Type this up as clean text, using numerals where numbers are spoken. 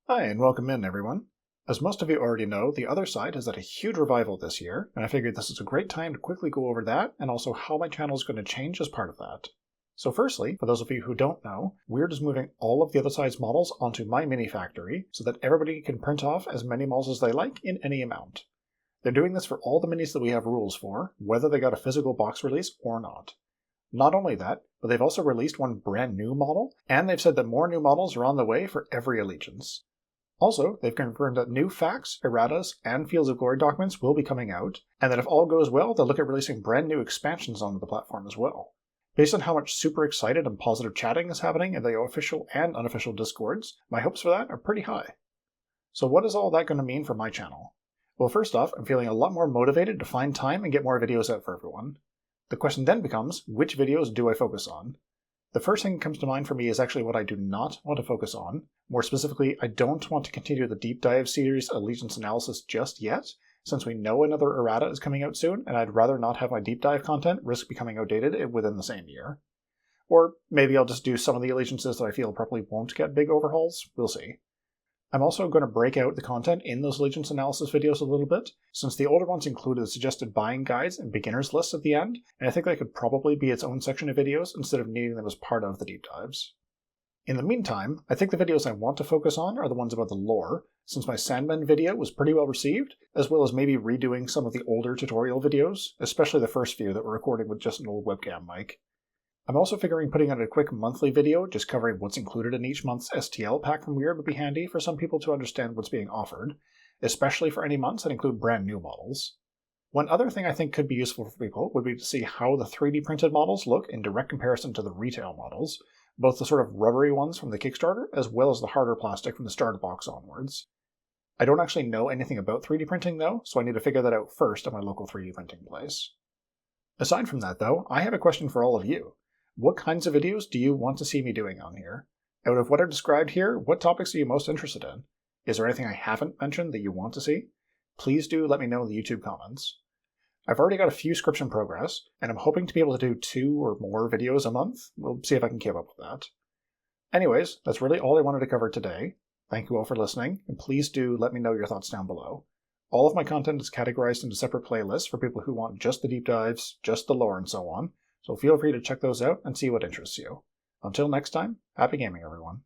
Hi, and welcome in, everyone. As most of you already know, The Other Side has had a huge revival this year, and I figured this is a great time to quickly go over that and also how my channel is going to change as part of that. So firstly, for those of you who don't know, Wyrd is moving all of The Other Side's models onto my mini factory so that everybody can print off as many models as they like in any amount. They're doing this for all the minis that we have rules for, whether they got a physical box release or not. Not only that, but they've also released one brand new model, and they've said that more new models are on the way for every allegiance. Also, they've confirmed that new facts, erratas, and Fields of Glory documents will be coming out, and that if all goes well, they'll look at releasing brand new expansions onto the platform as well. Based on how much super excited and positive chatting is happening in the official and unofficial Discords, my hopes for that are pretty high. So what is all that going to mean for my channel? Well, first off, I'm feeling a lot more motivated to find time and get more videos out for everyone. The question then becomes, which videos do I focus on? The first thing that comes to mind for me is actually what I do not want to focus on. More specifically, I don't want to continue the deep dive series Allegiance Analysis just yet, since we know another errata is coming out soon, and I'd rather not have my deep dive content risk becoming outdated within the same year. Or maybe I'll just do some of the allegiances that I feel probably won't get big overhauls. We'll see. I'm also going to break out the content in those allegiance analysis videos a little bit, since the older ones included suggested buying guides and beginners lists at the end, and I think that could probably be its own section of videos instead of needing them as part of the deep dives. In the meantime, I think the videos I want to focus on are the ones about the lore, since my Sandmen video was pretty well received, as well as maybe redoing some of the older tutorial videos, especially the first few that were recorded with just an old webcam mic. I'm also figuring putting out a quick monthly video just covering what's included in each month's STL pack from Wyrd would be handy for some people to understand what's being offered, especially for any months that include brand new models. One other thing I think could be useful for people would be to see how the 3D printed models look in direct comparison to the retail models, both the sort of rubbery ones from the Kickstarter as well as the harder plastic from the starter box onwards. I don't actually know anything about 3D printing though, so I need to figure that out first at my local 3D printing place. Aside from that though, I have a question for all of you. What kinds of videos do you want to see me doing on here? Out of what I've described here, what topics are you most interested in? Is there anything I haven't mentioned that you want to see? Please do let me know in the YouTube comments. I've already got a few scripts in progress, and I'm hoping to be able to do 2 or more videos a month. We'll see if I can keep up with that. Anyways, that's really all I wanted to cover today. Thank you all for listening, and please do let me know your thoughts down below. All of my content is categorized into separate playlists for people who want just the deep dives, just the lore, and so on. So feel free to check those out and see what interests you. Until next time, happy gaming everyone.